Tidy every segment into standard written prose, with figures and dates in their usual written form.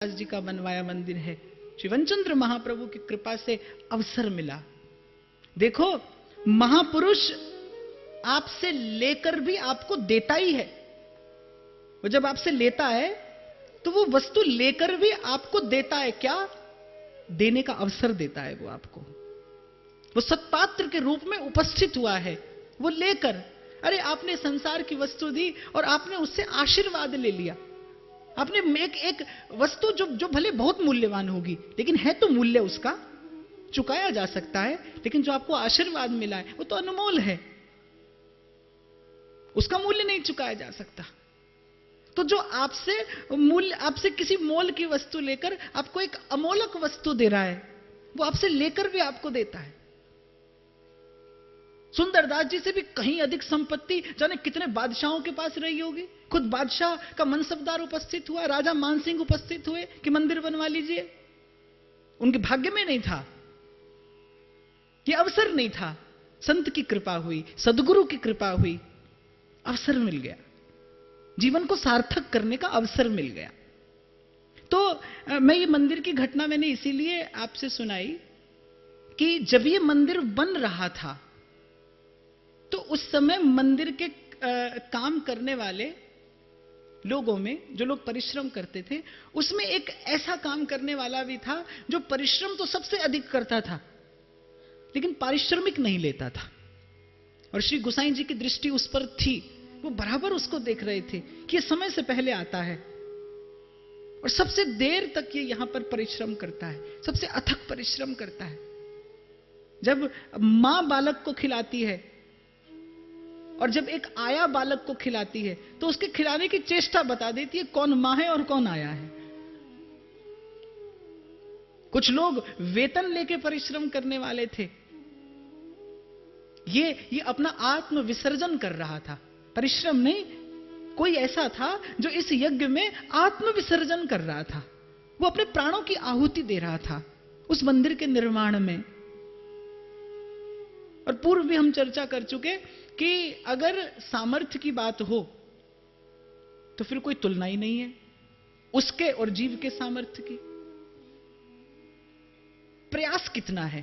दास जी का बनवाया मंदिर है। श्री वनचंद्र महाप्रभु की कृपा से अवसर मिला। देखो, महापुरुष आपसे लेकर भी आपको देता ही है। वो जब आपसे लेता है तो वो वस्तु लेकर भी आपको देता है। क्या देने का अवसर देता है वो आपको। वो सत्पात्र के रूप में उपस्थित हुआ है। वो लेकर, अरे आपने संसार की वस्तु दी और आपने उससे आशीर्वाद ले लिया। आपने एक वस्तु जो भले बहुत मूल्यवान होगी, लेकिन है तो मूल्य उसका चुकाया जा सकता है, लेकिन जो आपको आशीर्वाद मिला है वो तो अनमोल है, उसका मूल्य नहीं चुकाया जा सकता। तो जो आपसे किसी मोल की वस्तु लेकर आपको एक अमोलक वस्तु दे रहा है, वो आपसे लेकर भी आपको देता है। सुंदरदास जी से भी कहीं अधिक संपत्ति जाने कितने बादशाहों के पास रही होगी। खुद बादशाह का मनसबदार उपस्थित हुआ, राजा मानसिंह उपस्थित हुए कि मंदिर बनवा लीजिए। उनके भाग्य में नहीं था, यह अवसर नहीं था। संत की कृपा हुई, सदगुरु की कृपा हुई, अवसर मिल गया, जीवन को सार्थक करने का अवसर मिल गया। तो मैं ये मंदिर की घटना मैंने इसीलिए आपसे सुनाई कि जब ये मंदिर बन रहा था तो उस समय मंदिर के काम करने वाले लोगों में, जो लोग परिश्रम करते थे, उसमें एक ऐसा काम करने वाला भी था जो परिश्रम तो सबसे अधिक करता था, लेकिन पारिश्रमिक नहीं लेता था। और श्री गोसाई जी की दृष्टि उस पर थी। वो बराबर उसको देख रहे थे कि ये समय से पहले आता है और सबसे देर तक ये यहां पर परिश्रम करता है, सबसे अथक परिश्रम करता है। जब मां बालक को खिलाती है और जब एक आया बालक को खिलाती है तो उसके खिलाने की चेष्टा बता देती है कौन मां है और कौन आया है। कुछ लोग वेतन लेके परिश्रम करने वाले थे, ये अपना आत्म विसर्जन कर रहा था, परिश्रम नहीं। कोई ऐसा था जो इस यज्ञ में आत्म विसर्जन कर रहा था, वो अपने प्राणों की आहुति दे रहा था उस मंदिर के निर्माण में। और पूर्व भी हम चर्चा कर चुके कि अगर सामर्थ्य की बात हो तो फिर कोई तुलना ही नहीं है उसके और जीव के सामर्थ्य की। प्रयास कितना है।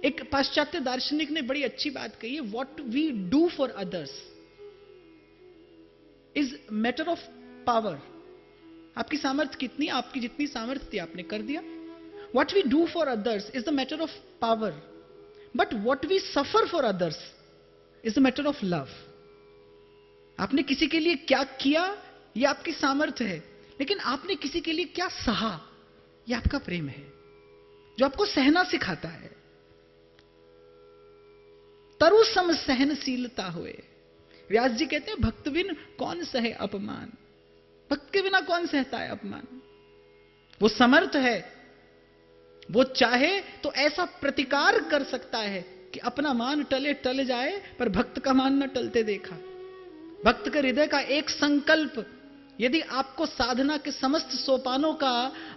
एक पाश्चात्य दार्शनिक ने बड़ी अच्छी बात कही है, what we do for others is matter of power. आपकी सामर्थ्य कितनी, आपकी जितनी सामर्थ्य थी आपने कर दिया। What we do for others is the matter of power, but what we suffer for others is the matter of love. आपने किसी के लिए क्या किया यह आपकी सामर्थ्य है, लेकिन आपने किसी के लिए क्या सहा यह आपका प्रेम है, जो आपको सहना सिखाता है। तरु सम सहनशीलता हुए। व्यास जी कहते हैं भक्त बिन कौन सहे अपमान। भक्त के बिना कौन सहता है अपमान। वो समर्थ है, वो चाहे तो ऐसा प्रतिकार कर सकता है कि अपना मान टले टल जाए, पर भक्त का मान न टलते देखा। भक्त के हृदय का एक संकल्प यदि आपको साधना के समस्त सोपानों का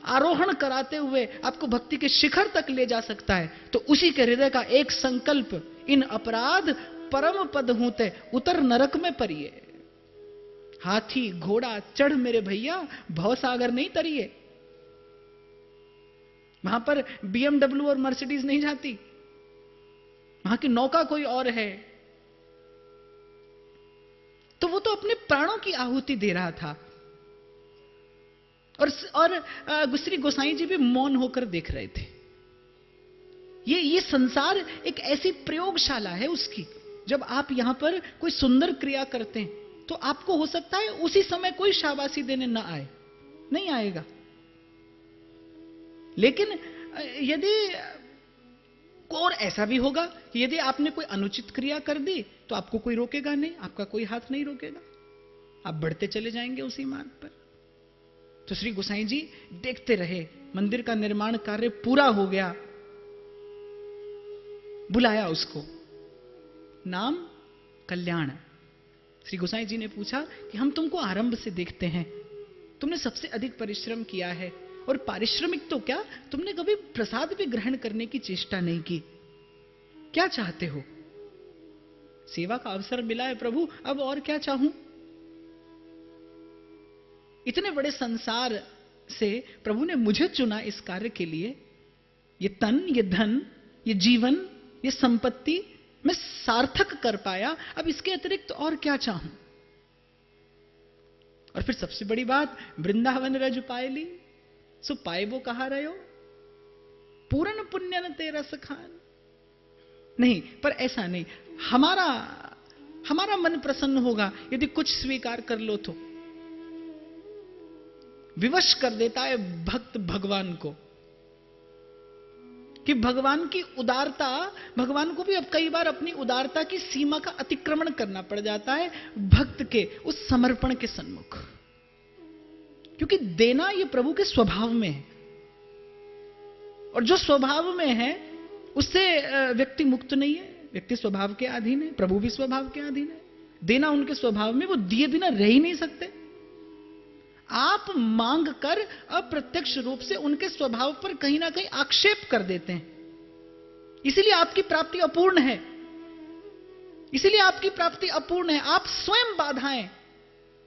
आरोहण कराते हुए आपको भक्ति के शिखर तक ले जा सकता है, तो उसी के हृदय का एक संकल्प, इन अपराध परम पद हूते उतर नरक में परिये। हाथी घोड़ा चढ़ मेरे भैया भव सागर नहीं तरिए। वहां पर BMW और मर्सिडीज नहीं जाती, वहां की नौका कोई और है। तो वो तो अपने प्राणों की आहुति दे रहा था। और श्री गोसाई जी भी मौन होकर देख रहे थे। ये संसार एक ऐसी प्रयोगशाला है उसकी। जब आप यहां पर कोई सुंदर क्रिया करते हैं तो आपको हो सकता है उसी समय कोई शाबाशी देने ना आए, नहीं आएगा। लेकिन यदि और ऐसा भी होगा कि यदि आपने कोई अनुचित क्रिया कर दी तो आपको कोई रोकेगा नहीं, आपका कोई हाथ नहीं रोकेगा, आप बढ़ते चले जाएंगे उसी मार्ग पर। तो श्री गोसाई जी देखते रहे। मंदिर का निर्माण कार्य पूरा हो गया। बुलाया उसको, नाम कल्याण। श्री गोसाई जी ने पूछा कि हम तुमको आरंभ से देखते हैं, तुमने सबसे अधिक परिश्रम किया है, और पारिश्रमिक तो क्या, तुमने कभी प्रसाद भी ग्रहण करने की चेष्टा नहीं की। क्या चाहते हो। सेवा का अवसर मिला है प्रभु, अब और क्या चाहूं। इतने बड़े संसार से प्रभु ने मुझे चुना इस कार्य के लिए। ये तन, ये धन, ये जीवन, ये संपत्ति मैं सार्थक कर पाया, अब इसके अतिरिक्त और क्या चाहूं। और फिर सबसे बड़ी बात, वृंदावन रज पाए ली सो पाए वो कहा रहे हो, पूर्ण पुण्य न तेरा सखान। नहीं, पर ऐसा नहीं, हमारा मन प्रसन्न होगा यदि कुछ स्वीकार कर लो तो। विवश कर देता है भक्त भगवान को, कि भगवान की उदारता, भगवान को भी अब कई बार अपनी उदारता की सीमा का अतिक्रमण करना पड़ जाता है भक्त के उस समर्पण के सन्मुख, क्योंकि देना ये प्रभु के स्वभाव में है, और जो स्वभाव में है उससे व्यक्ति मुक्त नहीं है, व्यक्ति स्वभाव के अधीन है, प्रभु भी स्वभाव के अधीन है। देना उनके स्वभाव में, वो दिए बिना रह ही नहीं सकते। आप मांग कर अप्रत्यक्ष रूप से उनके स्वभाव पर कहीं ना कहीं आक्षेप कर देते हैं, इसीलिए आपकी प्राप्ति अपूर्ण है, इसीलिए आपकी प्राप्ति अपूर्ण है। आप स्वयं बाधाएं,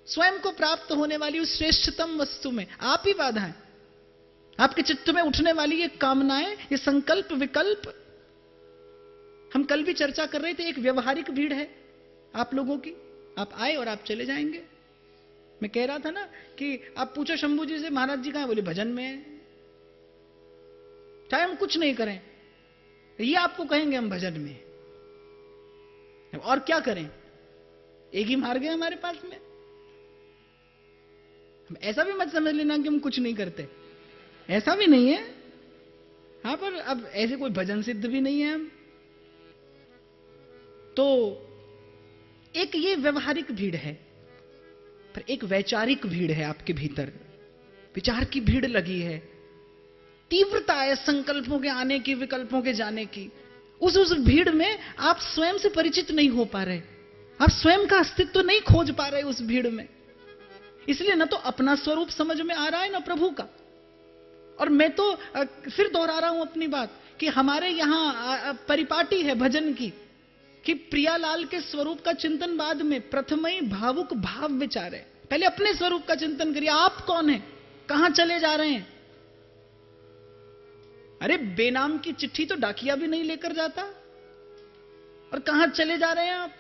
स्वयं को प्राप्त होने वाली उस श्रेष्ठतम वस्तु में आप ही बाधाएं, आपके चित्त में उठने वाली ये कामनाएं, ये संकल्प विकल्प। हम कल भी चर्चा कर रहे थे, एक व्यवहारिक भीड़ है आप लोगों की, आप आए और आप चले जाएंगे। मैं कह रहा था ना कि आप पूछो शंभू जी से, महाराज जी कहां है, बोले भजन में है। चाहे हम कुछ नहीं करें, ये आपको कहेंगे हम भजन में, और क्या करें, एक ही मार गए हमारे पास में। हम ऐसा भी मत समझ लेना कि हम कुछ नहीं करते, ऐसा भी नहीं है। हाँ, पर अब ऐसे कोई भजन सिद्ध भी नहीं है हम। तो एक ये व्यवहारिक भीड़ है, पर एक वैचारिक भीड़ है आपके भीतर, विचार की भीड़ लगी है, तीव्रता है संकल्पों के आने की, विकल्पों के जाने की। उस भीड़ में आप स्वयं से परिचित नहीं हो पा रहे, आप स्वयं का अस्तित्व नहीं खोज पा रहे उस भीड़ में। इसलिए न तो अपना स्वरूप समझ में आ रहा है, न प्रभु का। और मैं तो फिर दोहरा रहा हूं अपनी बात कि हमारे यहां परिपाटी है भजन की कि प्रियालाल के स्वरूप का चिंतन बाद में, प्रथम ही भावुक भाव विचार है। पहले अपने स्वरूप का चिंतन करिए, आप कौन हैं, कहां चले जा रहे हैं। अरे बेनाम की चिट्ठी तो डाकिया भी नहीं लेकर जाता, और कहां चले जा रहे हैं आप।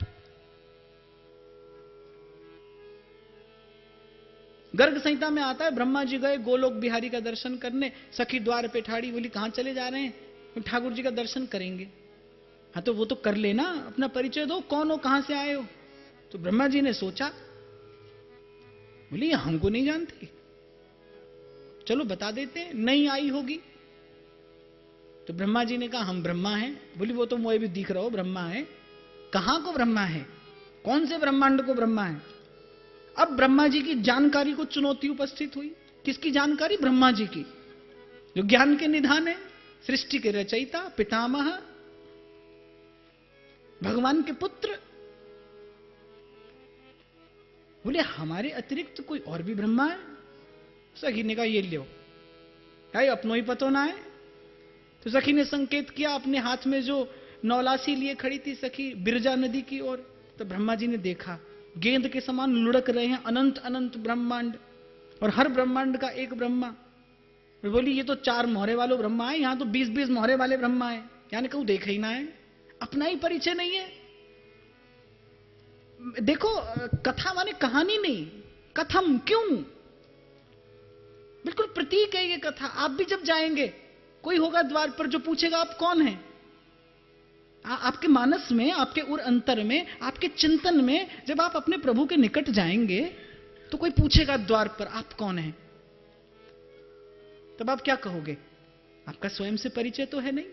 गर्ग संहिता में आता है, ब्रह्मा जी गए गोलोक बिहारी का दर्शन करने, सखी द्वार पे ठाड़ी, बोली कहां चले जा रहे हैं, ठाकुर जी का दर्शन करेंगे। हाँ, तो वो तो कर लेना, अपना परिचय दो, कौन हो, कहां से आए हो। तो ब्रह्मा जी ने सोचा, बोली हमको नहीं जानती, चलो बता देते हैं, नहीं आई होगी। तो ब्रह्मा जी ने कहा हम ब्रह्मा हैं। बोली वो तो मुझे भी दिख रहा हो ब्रह्मा है, कहां को ब्रह्मा है, कौन से ब्रह्मांड को ब्रह्मा है। अब ब्रह्मा जी की जानकारी को चुनौती उपस्थित हुई। किसकी जानकारी, ब्रह्मा जी की, जो ज्ञान के निधान है, सृष्टि के रचयिता, पितामह, भगवान के पुत्र। बोले हमारे अतिरिक्त कोई और भी ब्रह्मा है। सखी ने कहा ये लो, भाई अपनो ही पतो ना है। तो सखी ने संकेत किया, अपने हाथ में जो नौलासी लिए खड़ी थी सखी बिरजा नदी की ओर। तो ब्रह्मा जी ने देखा, गेंद के समान लुढ़क रहे हैं अनंत अनंत ब्रह्मांड, और हर ब्रह्मांड का एक ब्रह्मा। बोली ये तो 4 मोहरे वालों ब्रह्मा है, यहां तो 20-20 मोहरे वाले ब्रह्मा है। यानी कहूं देखे ही ना है, अपना ही परिचय नहीं है। देखो, कथा माने कहानी नहीं, कथम, क्यों, बिल्कुल प्रतीक है ये कथा। आप भी जब जाएंगे, कोई होगा द्वार पर जो पूछेगा आप कौन हैं, आपके मानस में, आपके उर अंतर में, आपके चिंतन में, जब आप अपने प्रभु के निकट जाएंगे तो कोई पूछेगा द्वार पर आप कौन हैं, तब आप क्या कहोगे, आपका स्वयं से परिचय तो है नहीं।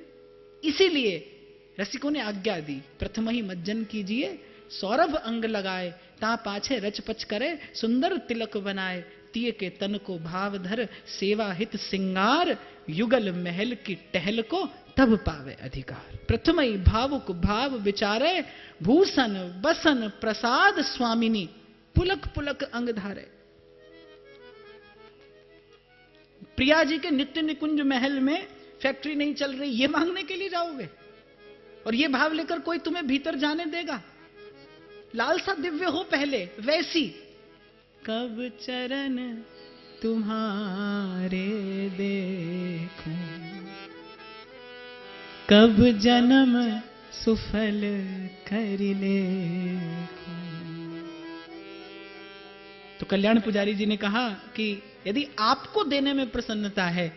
इसीलिए रसिकों ने आज्ञा दी, प्रथम ही मज्जन कीजिए, सौरभ अंग लगाए, ता पाछे रचपच करे, सुंदर तिलक बनाए, तिये के तन को भाव धर, सेवा हित सिंगार, युगल महल की टहल को तब पावे अधिकार। प्रथम ही भावुक भाव विचारे, भूषण बसन प्रसाद स्वामिनी, पुलक पुलक अंग धारे। प्रिया जी के नित्य निकुंज महल में फैक्ट्री नहीं चल रही, ये मांगने के लिए जाओगे, और ये भाव लेकर कोई तुम्हें भीतर जाने देगा। लालसा दिव्य हो पहले, वैसी कब चरण तुम्हारे देखूं, कब जन्म सुफल कर लेखूं। तो कल्याण पुजारी जी ने कहा कि यदि आपको देने में प्रसन्नता है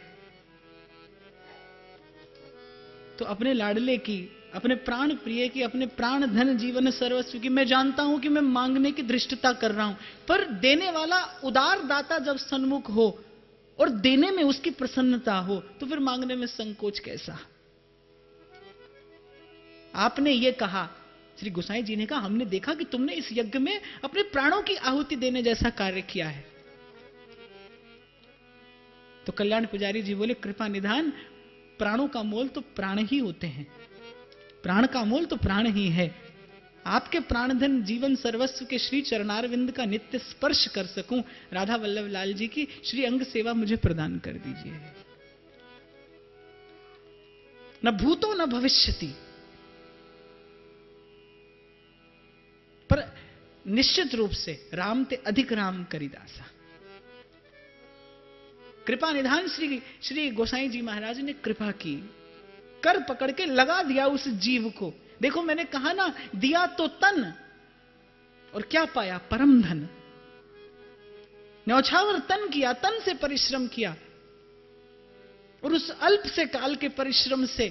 तो अपने लाडले की, अपने प्राण प्रिय की, अपने प्राण धन जीवन सर्वस्व की, मैं जानता हूं कि मैं मांगने की धृष्टता कर रहा हूं, पर देने वाला उदार दाता जब सन्मुख हो और देने में उसकी प्रसन्नता हो तो फिर मांगने में संकोच कैसा। आपने ये कहा, श्री गोसाई जी ने कहा, हमने देखा कि तुमने इस यज्ञ में अपने प्राणों की आहुति देने जैसा कार्य किया है। तो कल्याण पुजारी जी बोले, कृपा निधान, प्राणों का मोल तो प्राण ही होते हैं, प्राण का मोल तो प्राण ही है। आपके प्राणधन जीवन सर्वस्व के श्री चरणारविंद का नित्य स्पर्श कर सकूं, राधा वल्लभ लाल जी की श्री अंग सेवा मुझे प्रदान कर दीजिए। न भूतो न भविष्यति, पर निश्चित रूप से राम ते अधिक राम करिदासा। कृपा निधान श्री गोसाई जी महाराज ने कृपा की, कर पकड़ के लगा दिया उस जीव को। देखो मैंने कहा ना, दिया तो तन और क्या पाया, परम धन। न्यौछावर तन किया, तन से परिश्रम किया, और उस अल्प से काल के परिश्रम से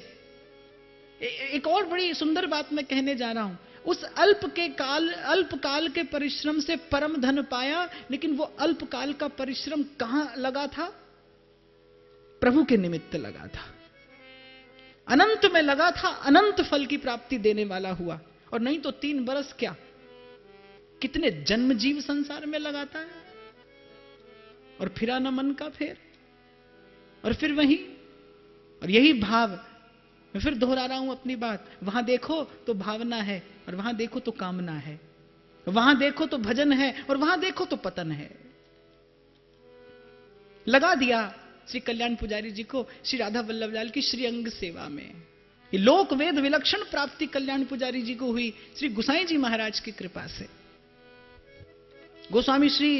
एक और बड़ी सुंदर बात मैं कहने जा रहा हूं। उस अल्प काल के परिश्रम से परम धन पाया, लेकिन वो अल्प काल का परिश्रम कहां लगा था? प्रभु के निमित्त लगा था, अनंत में लगा था, अनंत फल की प्राप्ति देने वाला हुआ। और नहीं तो 3 बरस क्या, कितने जन्म जीव संसार में लगाता है, और फिरा न मन का फेर, और फिर वही। और यही भाव, मैं फिर दोहरा रहा हूं अपनी बात, वहां देखो तो भावना है, और वहां देखो तो कामना है, वहां देखो तो भजन है, और वहां देखो तो पतन है। लगा दिया श्री कल्याण पुजारी जी को श्री राधा वल्लभ लाल की श्री अंग सेवा में। ये लोक वेद विलक्षण प्राप्ति कल्याण पुजारी जी को हुई श्री गोसाई जी महाराज की कृपा से। गोस्वामी श्री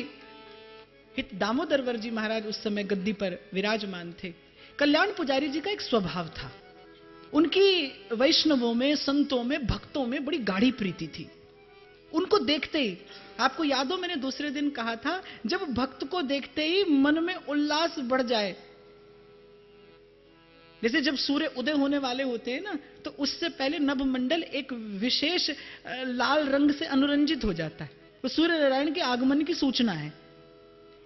हित दामोदरवर जी महाराज उस समय गद्दी पर विराजमान थे। कल्याण पुजारी जी का एक स्वभाव था, उनकी वैष्णवों में, संतों में, भक्तों में बड़ी गाढ़ी प्रीति थी। उनको देखते ही, आपको याद हो मैंने दूसरे दिन कहा था, जब भक्त को देखते ही मन में उल्लास बढ़ जाए, जैसे जब सूर्य उदय होने वाले होते हैं ना, तो उससे पहले नभमंडल एक विशेष लाल रंग से अनुरंजित हो जाता है, वो सूर्य नारायण के आगमन की सूचना है।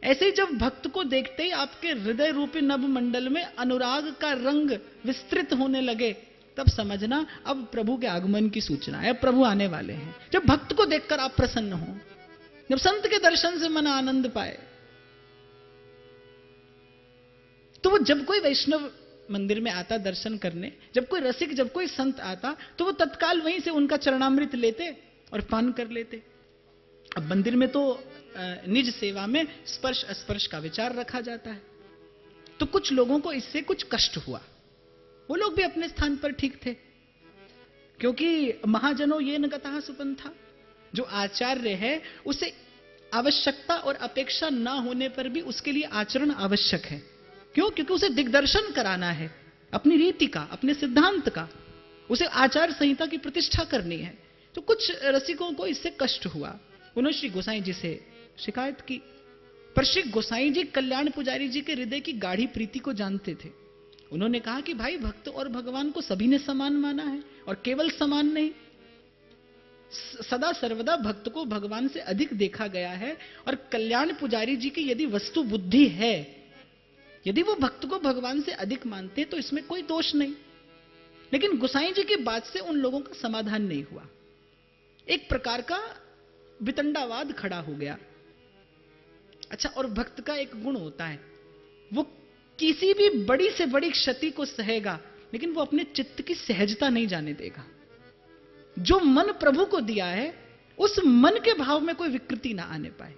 ऐसे ही जब भक्त को देखते ही आपके हृदय रूपी नभमंडल में अनुराग का रंग विस्तृत होने लगे, तब समझना अब प्रभु के आगमन की सूचना है, प्रभु आने वाले हैं। जब भक्त को देखकर आप प्रसन्न हो, जब संत के दर्शन से मन आनंद पाए, तो वो जब कोई वैष्णव मंदिर में आता दर्शन करने, जब कोई रसिक, जब कोई संत आता, तो वो तत्काल वहीं से उनका चरणामृत लेते और पान कर लेते। अब मंदिर में तो निज सेवा में स्पर्श अस्पर्श का विचार रखा जाता है, तो कुछ लोगों को इससे कुछ कष्ट हुआ। वो लोग भी अपने स्थान पर ठीक थे, क्योंकि महाजनों ये न गतः सुपंथा, जो आचार्य है उसे आवश्यकता और अपेक्षा ना होने पर भी उसके लिए आचरण आवश्यक है। क्यों? क्योंकि उसे दिग्दर्शन कराना है अपनी रीति का, अपने सिद्धांत का, उसे आचार संहिता की प्रतिष्ठा करनी है। तो कुछ रसिकों को इससे कष्ट हुआ, उन्होंने श्री गोसाई जी से शिकायत की। पर श्री गोसाई जी कल्याण पुजारी जी के हृदय की गाढ़ी प्रीति को जानते थे। उन्होंने कहा कि भाई, भक्त और भगवान को सभी ने समान माना है, और केवल समान नहीं, सदा सर्वदा भक्त को भगवान से अधिक देखा गया है। और कल्याण पुजारी जी की यदि वस्तु बुद्धि है, यदि वो भक्त को भगवान से अधिक मानते तो इसमें कोई दोष नहीं। लेकिन गोसाई जी की बात से उन लोगों का समाधान नहीं हुआ, एक प्रकार का वितंडावाद खड़ा हो गया। अच्छा, और भक्त का एक गुण होता है, वो किसी भी बड़ी से बड़ी क्षति को सहेगा, लेकिन वो अपने चित्त की सहजता नहीं जाने देगा। जो मन प्रभु को दिया है, उस मन के भाव में कोई विकृति ना आने पाए।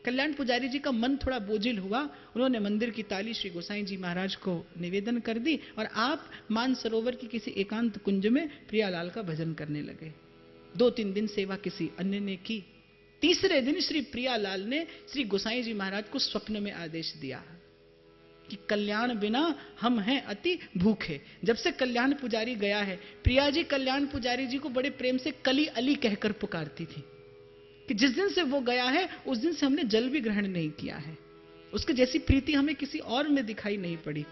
कल्याण पुजारी जी का मन थोड़ा बोझिल हुआ, उन्होंने मंदिर की ताली श्री गोसाई जी महाराज को निवेदन कर दी, और आप मानसरोवर की किसी एकांत कुंज में प्रियालाल का भजन करने लगे। 2-3 दिन सेवा किसी अन्य ने की, तीसरे दिन श्री प्रियालाल ने श्री गोसाई जी महाराज को स्वप्न में आदेश दिया कि कल्याण बिना हम हैं अति भूखे। जब से कल्याण पुजारी गया है, प्रिया जी कल्याण पुजारी जी को बड़े प्रेम से कली अली कहकर पुकारती थी कि जिस दिन से वो गया है उस दिन से हमने जल भी ग्रहण नहीं किया है। उसके जैसी प्रीति हमें किसी और में दिखाई नहीं पड़ी।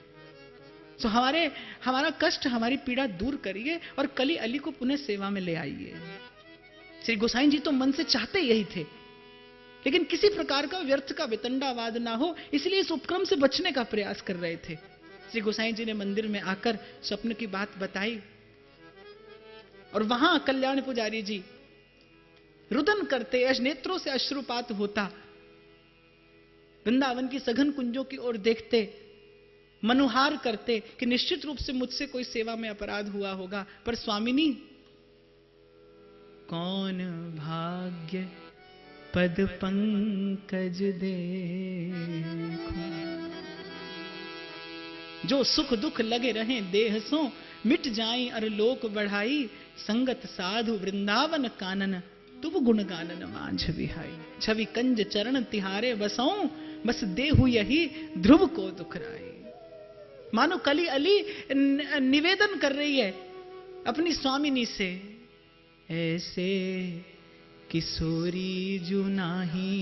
तो हमारा कष्ट, हमारी पीड़ा दूर करिए और कली अली को पुनः सेवा में ले आइए। श्री गोसाई जी तो मन से चाहते यही थे, लेकिन किसी प्रकार का व्यर्थ का वितंडावाद ना हो, इसलिए इस उपक्रम से बचने का प्रयास कर रहे थे। श्री गोसाई जी ने मंदिर में आकर स्वप्न की बात बताई और वहां कल्याण पुजारी जी रुदन करते, नेत्रों से अश्रुपात होता, वृंदावन की सघन कुंजों की ओर देखते, मनुहार करते कि निश्चित रूप से मुझसे कोई सेवा में अपराध हुआ होगा, पर स्वामिनी कौन भाग्य पद पंकज देखो, जो सुख दुख लगे रहें देह सो, मिट जाई अर लोक बढ़ाई, संगत साधु वृंदावन कानन, तुम गुण गानन मांझ विहाई, छवि कंज चरण तिहारे बसऊं, बस देहु यही ध्रुव को दुखराई। मानो कली अली निवेदन कर रही है अपनी स्वामिनी से, ऐसे किशोरी जो नाही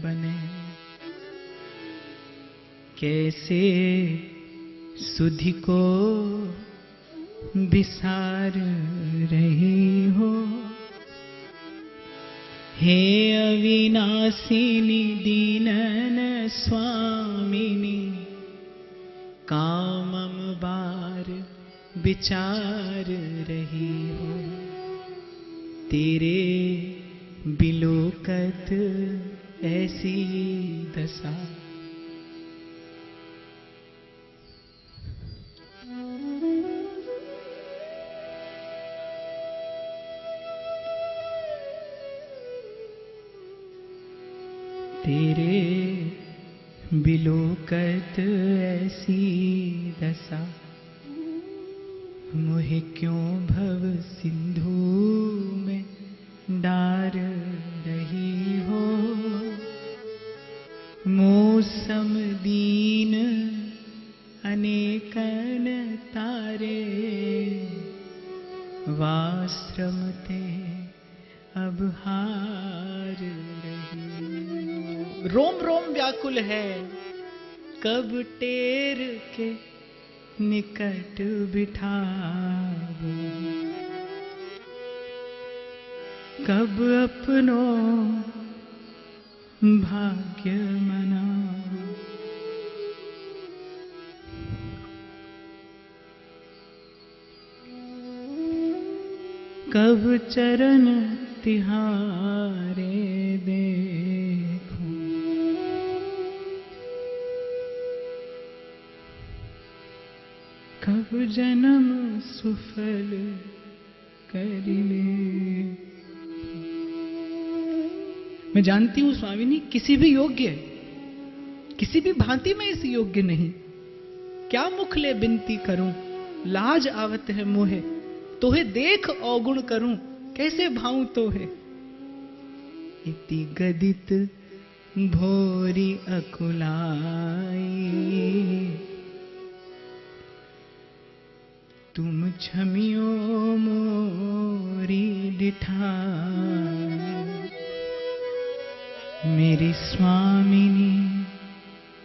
बने, कैसे सुधि को बिसार रही हो, हे अविनाशिनी दीनन स्वामिनी, कामम बार विचार रही हो, तेरे बिलोकत ऐसी दशा। तेरे बिलोकत ऐसी दशा, मोहे क्यों भव सिंधु में डार रही हो, मौसम दीन अनेकन तारे, वाश्रम ते अब हार रही। रोम रोम व्याकुल है, कब टेर के निकट बिठावो, कब अपनो भाग्य मनाओ, कब चरण तिहारे देखो, कब जन्म सुफल करिले। मैं जानती हूं स्वामिनी, किसी भी योग्य, किसी भी भांति में इस योग्य नहीं, क्या मुख ले बिनती करूं, लाज आवत है मोहे, तोहे देख अवगुण करूं, कैसे भाऊं तोहे। इति गदित भोरी अकुलाई, तुम छमियो मोरी डिठाई, मेरी स्वामिनी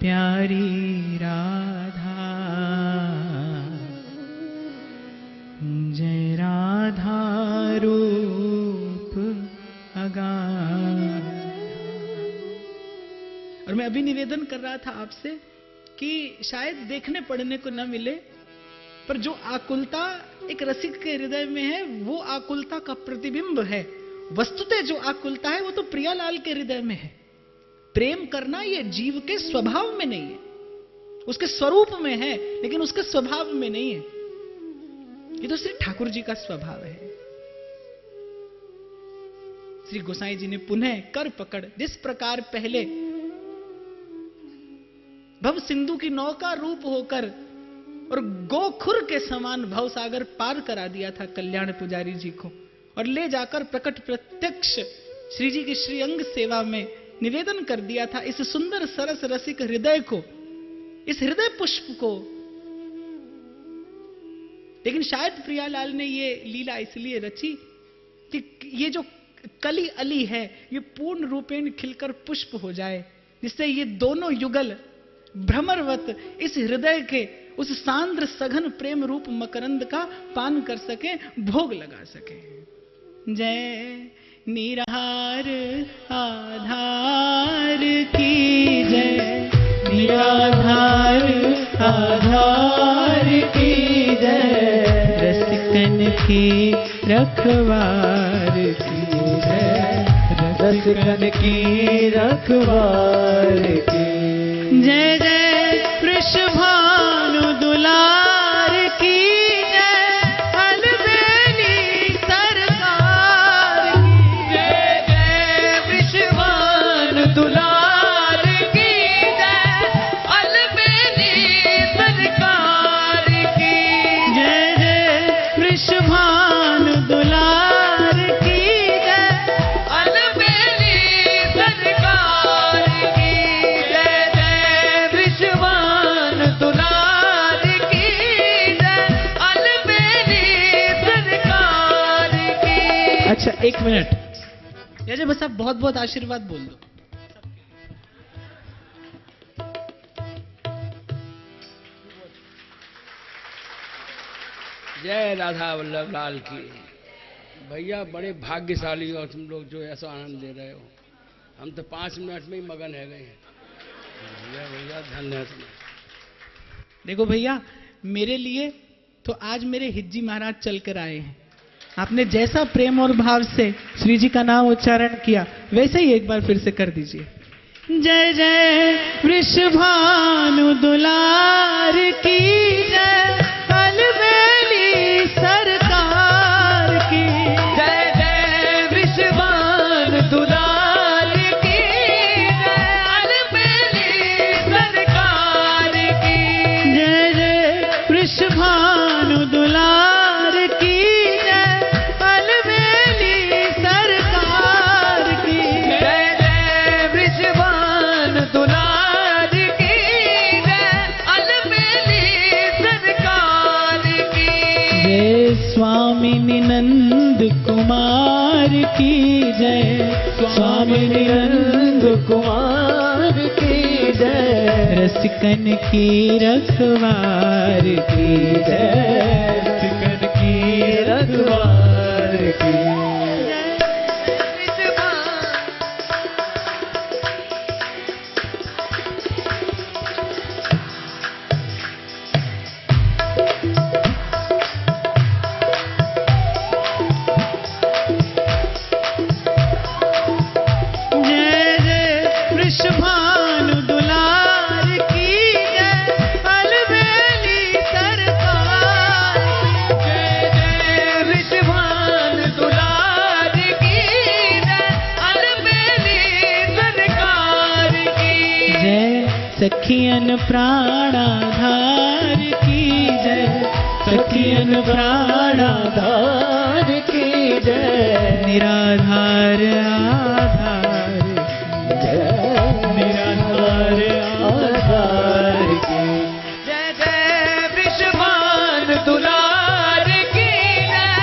प्यारी राधा, जय राधा रूप अगाधा। और मैं अभी निवेदन कर रहा था आपसे कि शायद देखने पढ़ने को न मिले, पर जो आकुलता एक रसिक के हृदय में है, वो आकुलता का प्रतिबिंब है। वस्तुतः जो आकुलता है वो तो प्रियालाल के हृदय में है। प्रेम करना ये जीव के स्वभाव में नहीं है, उसके स्वरूप में है, लेकिन उसके स्वभाव में नहीं है। ये तो श्री ठाकुर जी का स्वभाव है। श्री गोसाई जी ने पुनः कर पकड़, जिस प्रकार पहले भव सिंधु की नौका रूप होकर और गोखुर के समान भवसागर पार करा दिया था कल्याण पुजारी जी को, और ले जाकर प्रकट प्रत्यक्ष श्री जी की श्रीअंग सेवा में निवेदन कर दिया था इस सुंदर सरस रसिक हृदय को, इस हृदय पुष्प को। लेकिन शायद प्रियालाल ने ये लीला इसलिए रची कि ये जो कली अली है ये पूर्ण रूपेण खिलकर पुष्प हो जाए, जिससे ये दोनों युगल भ्रमरवत इस हृदय के उस सांद्र सघन प्रेम रूप मकरंद का पान कर सके, भोग लगा सके। जय निराहार आधार की जय, निराधार आधार की जय, रसिकन की रखवार की जय, रसिकन की रखवार की जय। जय वृषभानु दुलार की जय, अलबेली सरकार की जय। जय वृषभानु दुलार की जय, अलबेली सरकार की जय। जय वृषभानु दुलार की जय, अलबेली सरकार की जय। जय वृषभानु दुलार की जय, अलबेली सरकार की। अच्छा एक मिनट जय बस आप बहुत बहुत आशीर्वाद बोल दो। जय राधा वल्लभ लाल की। भैया बड़े भाग्यशाली हो तुम लोग जो ऐसा आनंद ले रहे हो, हम तो 5 मिनट में ही मगन है गए हैं। भैया धन्यवाद। देखो भैया, मेरे लिए तो आज मेरे हिज्जी महाराज चल कर आए हैं। आपने जैसा प्रेम और भाव से श्री जी का नाम उच्चारण किया वैसे ही एक बार फिर से कर दीजिए। जय जय वृषभानु दुलार की जय, अलबेली सरकार की जय। जय वृषभानु दुलार की जय, अलबेली सरकार की जय। जय वृषभानु दुलार की जय, अलबेली सरकार की जय। जय वृषभानु दुलार की जय, अलबेली सरकार की जय। स्वामी नंद कुमार की जय, स्वामी नंद कुमार की जय, रसिकन की रखवार की जय, रसिकन की रखवार की जय। जय वृषभानु दुलार की जय, अलबेली सरकार जय। जय वृषभानु दुलार की जय, अलबेली सरकार की जय। सखियन प्राणाधार की जय, सखियन प्राणाधार की जय, निराधार आधार की जय, निराधार आधार की जय। जय वृषभानु दुलार की जय,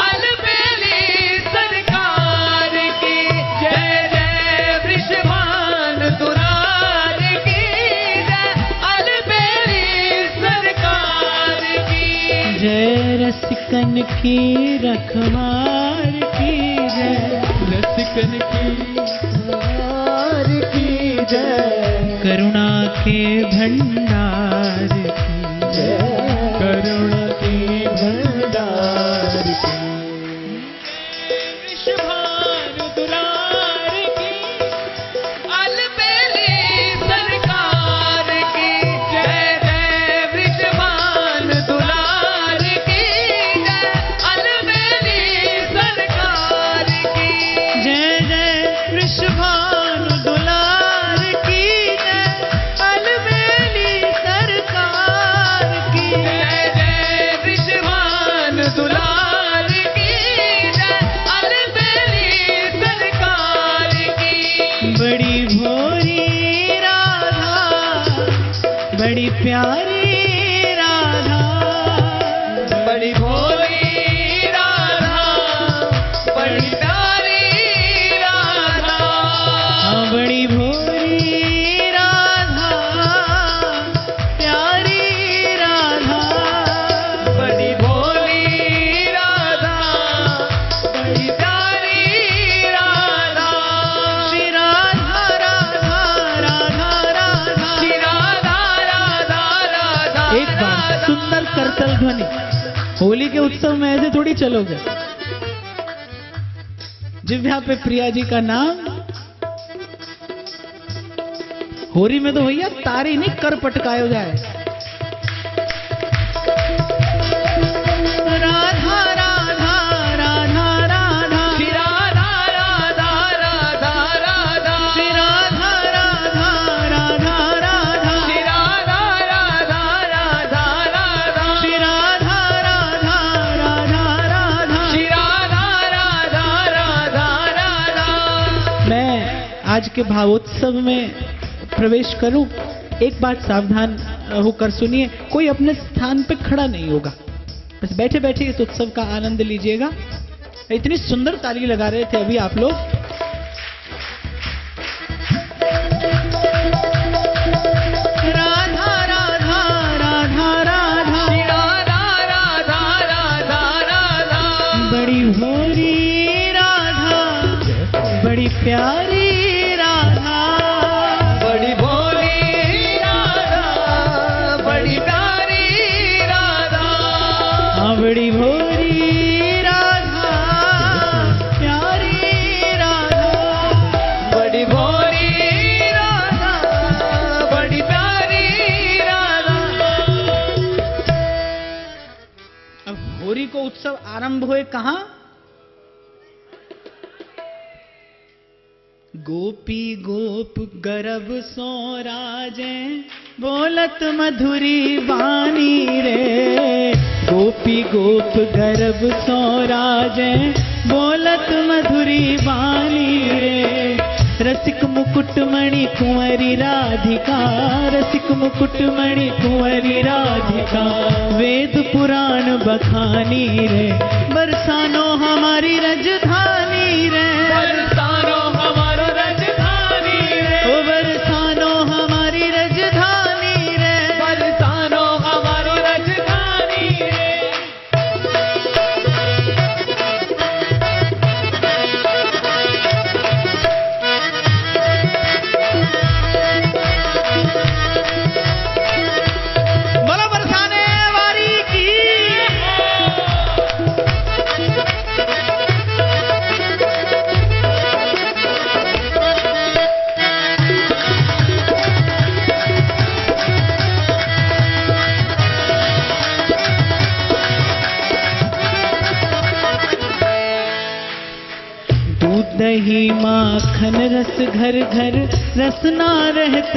अलबेली सरकार की जय। जय वृषभानु दुलार की जय, अलबेली सरकार की जय। रसिकन की रखवार की जय, रसिकन की रखवार की जय, करुणा के भंडार की जय, करुणा के भंडार की वृषभानु दुलार की, अलबेली सरकार की जय। जय वृषभानु दुलार की जय, अलबेली सरकार की जय। जय वृषभानु दुलार की जय, अलबेली एक बार सुंदर करतल ध्वनि। होली के उत्सव में ऐसे थोड़ी चलोगे। जिह्वा पे प्रिया जी का नाम। होली में तो भैया तारी नहीं कर पटकायो जाए। राधा राधा राधा राधा श्री राधा राधा राधा राधा श्री राधा राधा राधा राधा श्री राधा राधा राधा राधा श्री राधा राधा राधा राधा श्री राधा राधा राधा राधा। मैं आज के भावोत्सव में प्रवेश करूं, एक बात सावधान होकर सुनिए, कोई अपने स्थान पे खड़ा नहीं होगा, बस बैठे बैठे इस उत्सव का आनंद लीजिएगा। इतनी सुंदर ताली लगा रहे थे अभी आप लोग। राधा राधा राधा राधा श्री राधा राधा राधा राधा बड़ी भोरी राधा, बड़ी प्यारी राधा, बड़ी भोली राधा, बड़ी प्यारी राधा, बड़ी भोली राधा, प्यारी राधा, बड़ी भोली राधा, बड़ी प्यारी राधा। अब होली को उत्सव आरंभ हुए कहां? गोपी गोप गर्भ सो राजे बोलत मधुरी वाणी रे। गोपी गोप गर्भ सो राजे बोलत मधुरी वाणी रे। रसिक मुकुटमणि कुंवरी राधिका, रसिक मुकुटमणि कुंवरी राधिका, वेद पुराण बखानी रे। बरसानो हमारी रजधानी रे, बरसानो हमारो रजधानी रे, ओ बरसानो हमारी रजधानी रे, बरसानो हमारो रजधानी रे। बोलो बरसाने वाली की। दूध दही माखन रस घर घर, रस ना रहत